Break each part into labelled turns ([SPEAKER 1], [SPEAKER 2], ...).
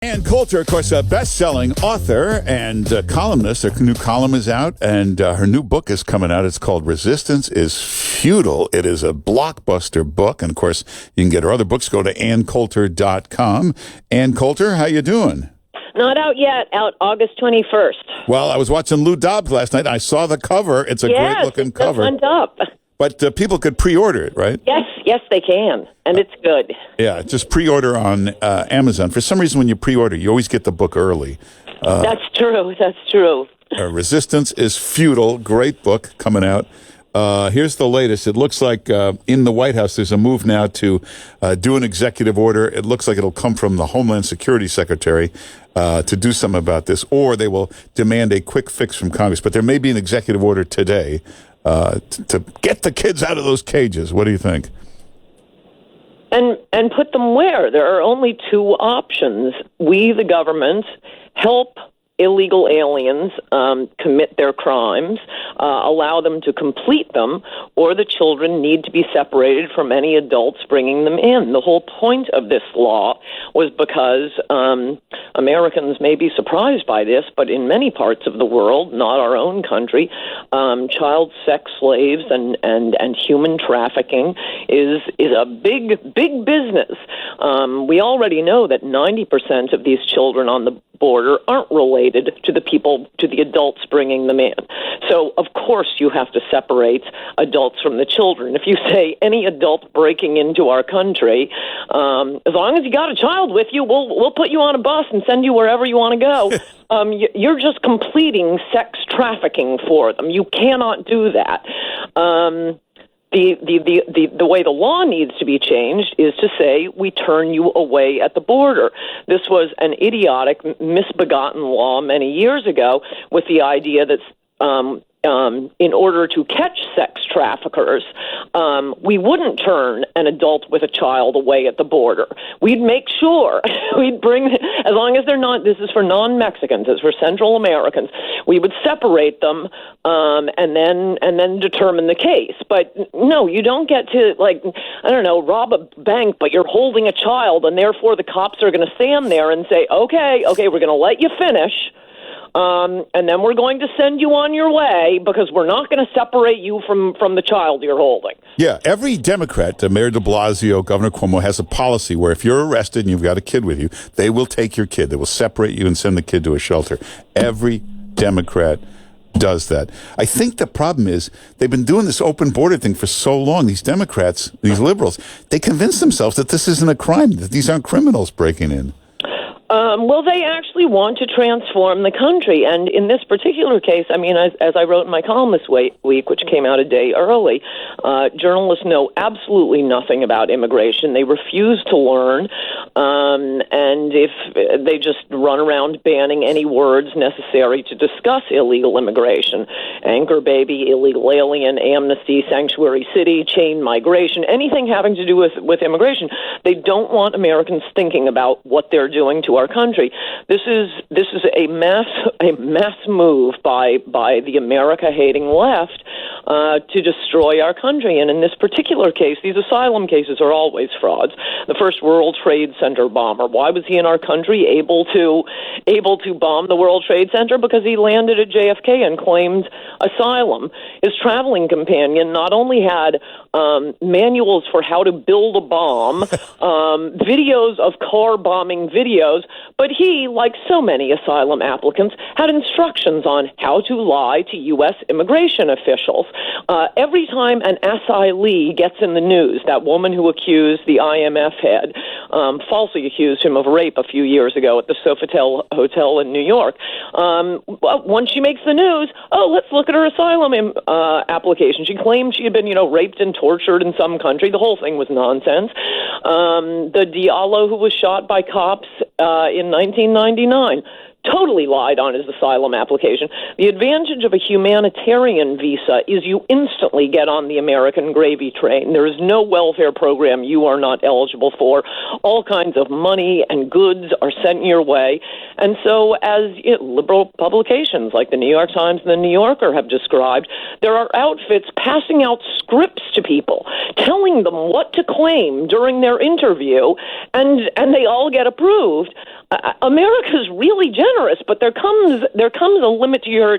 [SPEAKER 1] And Coulter, of course, a best-selling author and columnist. Her new column is out, and her new book is coming out. It's called Resistance is Futile. It is a blockbuster book, and, of course, you can get her other books. Go to AnnCoulter.com. Ann Coulter, how you doing?
[SPEAKER 2] Not out yet. Out August 21st.
[SPEAKER 1] Well, I was watching Lou Dobbs last night. I saw the cover. It's a great-looking cover.
[SPEAKER 2] Yes, it's up.
[SPEAKER 1] But people could pre-order it, right?
[SPEAKER 2] Yes, they can, and it's good.
[SPEAKER 1] Yeah, just pre-order on Amazon. For some reason, when you pre-order, you always get the book early.
[SPEAKER 2] That's true.
[SPEAKER 1] Resistance is Futile. Great book coming out. Here's the latest. It looks like in the White House, there's a move now to do an executive order. It looks like it'll come from the Homeland Security Secretary to do something about this, or they will demand a quick fix from Congress. But there may be an executive order today to get the kids out of those cages. What do you think?
[SPEAKER 2] And put them where? There are only two options. We, the government, help illegal aliens commit their crimes, allow them to complete them, or the children need to be separated from any adults bringing them in. The whole point of this law was because Americans may be surprised by this, but in many parts of the world, not our own country, child sex slaves and human trafficking is a big business. We already know that 90% of these children on the border aren't related to the adults bringing them in. So, of course, you have to separate adults from the children. If you say any adult breaking into our country, as long as you got a child with you, we'll put you on a bus and send you wherever you want to go. You're just completing sex trafficking for them. You cannot do that. The way the law needs to be changed is to say we turn you away at the border. This was an idiotic, misbegotten law many years ago with the idea that in order to catch sex traffickers, we wouldn't turn an adult with a child away at the border. We'd make sure we'd bring, as long as they're not, this is for non-Mexicans, it's for Central Americans, we would separate them and then determine the case. But no, you don't get to, rob a bank, but you're holding a child, and therefore the cops are going to stand there and say, okay, we're going to let you finish. And then we're going to send you on your way because we're not going to separate you from the child you're holding.
[SPEAKER 1] Yeah, every Democrat, Mayor de Blasio, Governor Cuomo, has a policy where if you're arrested and you've got a kid with you, they will take your kid. They will separate you and send the kid to a shelter. Every Democrat does that. I think the problem is they've been doing this open border thing for so long. These Democrats, these liberals, they convince themselves that this isn't a crime, that these aren't criminals breaking in.
[SPEAKER 2] Well, they actually want to transform the country. And in this particular case, I mean, as I wrote in my column this week, which came out a day early, journalists know absolutely nothing about immigration. They refuse to learn. And if they just run around banning any words necessary to discuss illegal immigration, anchor baby, illegal alien, amnesty, sanctuary city, chain migration, anything having to do with immigration, they don't want Americans thinking about what they're doing to our country. This is a mass move by the America-hating left to destroy our country. And in this particular case, these asylum cases are always frauds. The first World Trade Center bomber, why was he in our country able to bomb the World Trade Center? Because he landed at JFK and claimed asylum. His traveling companion not only had manuals for how to build a bomb, videos of car bombing videos, but he, like so many asylum applicants, had instructions on how to lie to U.S. immigration officials. Every time an asylee gets in the news, that woman who accused the IMF head, falsely accused him of rape a few years ago at the Sofitel Hotel in New York, once she makes the news, let's look at her asylum application. She claimed she had been, raped and tortured in some country. The whole thing was nonsense. The Diallo who was shot by cops in 1999 totally lied on his asylum application. The advantage of a humanitarian visa is you instantly get on the American gravy train. There is no welfare program you are not eligible for. All kinds of money and goods are sent your way. And so, as liberal publications like the New York Times and the New Yorker have described, there are outfits passing out scripts to people, telling them what to claim during their interview, and they all get approved. America's really generous, but there comes a limit to your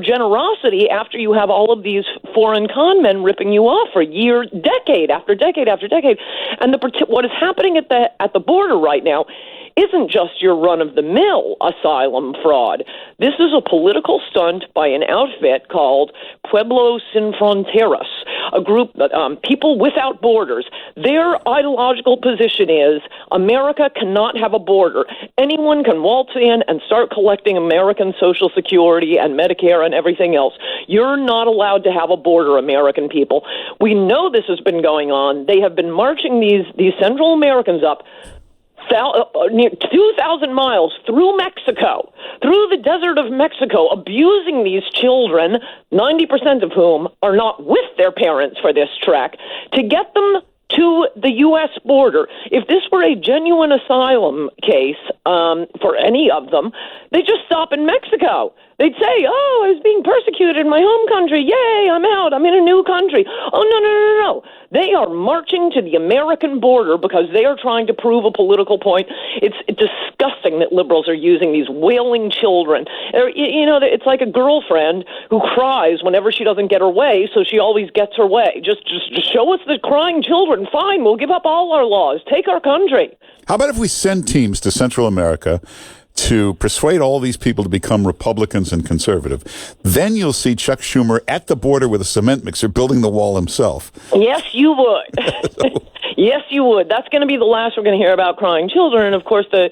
[SPEAKER 2] generosity after you have all of these foreign con men ripping you off for years, decade after decade after decade. And what is happening at the border right now isn't just your run-of-the-mill asylum fraud. This is a political stunt by an outfit called Pueblo Sin Fronteras, a group, People Without Borders. Their ideological position is America cannot have a border. Anyone can waltz in and start collecting American Social Security and Medicare and everything else. You're not allowed to have a border, American people. We know this has been going on. They have been marching these Central Americans up near 2,000 miles through Mexico, through the desert of Mexico, abusing these children, 90% of whom are not with their parents for this trek, to get them to the U.S. border. If this were a genuine asylum case for any of them, they'd just stop in Mexico. They'd say, oh, I was being persecuted in my home country. Yay, I'm out. I'm in a new country. Oh, no. They are marching to the American border because they are trying to prove a political point. It's disgusting that liberals are using these wailing children. It's like a girlfriend who cries whenever she doesn't get her way, so she always gets her way. Just show us the crying children. Fine, we'll give up all our laws. Take our country.
[SPEAKER 1] How about if we send teams to Central America to persuade all these people to become Republicans and conservative? Then you'll see Chuck Schumer at the border with a cement mixer building the wall himself.
[SPEAKER 2] Yes, you would. Yes, you would. That's going to be the last we're going to hear about crying children. And of course, the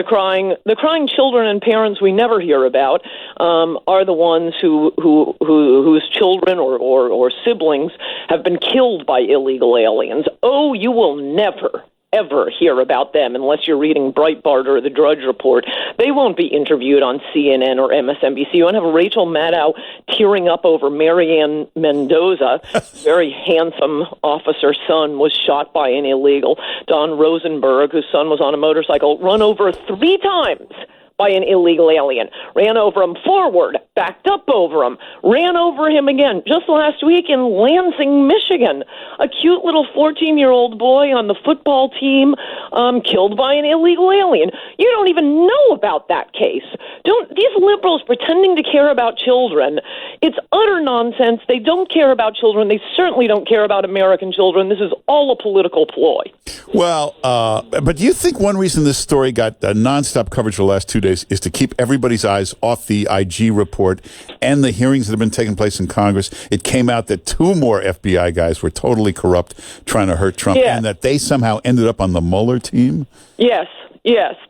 [SPEAKER 2] crying children and parents we never hear about are the ones whose children or siblings have been killed by illegal aliens. Oh, you will never ever hear about them unless you're reading Breitbart or the Drudge Report. They won't be interviewed on CNN or MSNBC. You won't have Rachel Maddow tearing up over Marianne Mendoza. Very handsome officer's son was shot by an illegal. Don Rosenberg, whose son was on a motorcycle, run over 3 times by an illegal alien. Ran over him forward, backed up over him, ran over him again. Just last week in Lansing, Michigan, a cute little 14-year-old boy on the football team killed by an illegal alien. You don't even know about that case. These liberals pretending to care about children, it's utter nonsense. They don't care about children. They certainly don't care about American children. This is all a political ploy.
[SPEAKER 1] Well, but do you think one reason this story got nonstop coverage for the last 2 days is to keep everybody's eyes off the IG report and the hearings that have been taking place in Congress? It came out that 2 more FBI guys were totally corrupt, trying to hurt Trump, and that they somehow ended up on the Mueller team?
[SPEAKER 2] Yes.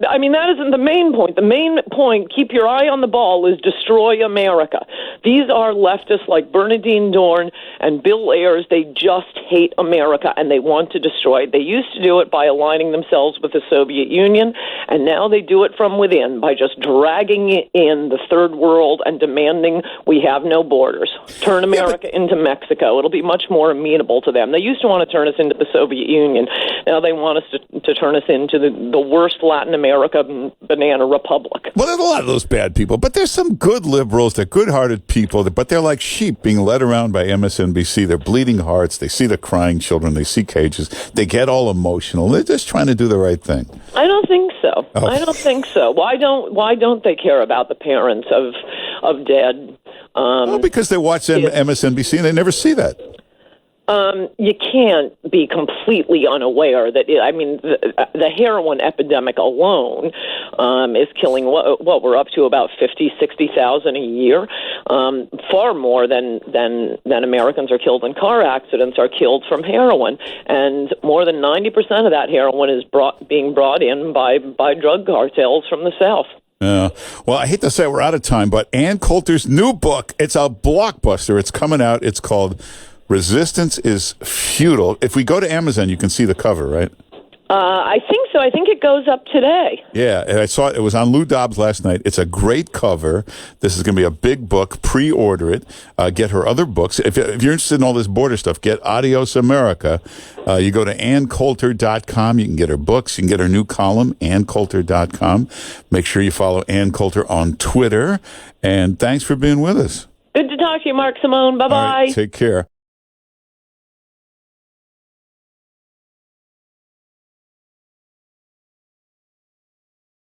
[SPEAKER 2] I mean, that isn't the main point. The main point, keep your eye on the ball, is destroy America. These are leftists like Bernadine Dorn and Bill Ayers. They just hate America, and they want to destroy it. They used to do it by aligning themselves with the Soviet Union, and now they do it from within by just dragging in the third world and demanding we have no borders. Turn America into Mexico. It'll be much more amenable to them. They used to want to turn us into the Soviet Union. Now they want us to turn us into the worst Latin America banana republic.
[SPEAKER 1] Well, there's a lot of those bad people, but there's some good liberals. They're good-hearted people, but they're like sheep being led around by MSNBC. They're bleeding hearts. They see the crying children. They see cages. They get all emotional. They're just trying to do the right thing.
[SPEAKER 2] I don't think so.
[SPEAKER 1] Oh.
[SPEAKER 2] I don't think so. Why don't they care about the parents of dead?
[SPEAKER 1] Well, because they watch MSNBC and they never see that.
[SPEAKER 2] You can't be completely unaware that, the heroin epidemic alone is killing what we're up to about 60,000 a year. Far more than Americans are killed in car accidents are killed from heroin. And more than 90% of that heroin is being brought in by drug cartels from the South.
[SPEAKER 1] Yeah. Well, I hate to say we're out of time, but Ann Coulter's new book, it's a blockbuster. It's coming out. It's called Resistance is Futile. If we go to Amazon, you can see the cover, right?
[SPEAKER 2] I think so. I think it goes up today.
[SPEAKER 1] Yeah, and I saw it. It was on Lou Dobbs last night. It's a great cover. This is going to be a big book. Pre-order it. Get her other books. If you're interested in all this border stuff, get Adios America. You go to AnnCoulter.com. You can get her books. You can get her new column, AnnCoulter.com. Make sure you follow Ann Coulter on Twitter. And thanks for being with us.
[SPEAKER 2] Good to talk to you, Mark Simone. Bye-bye.
[SPEAKER 1] All right, take care.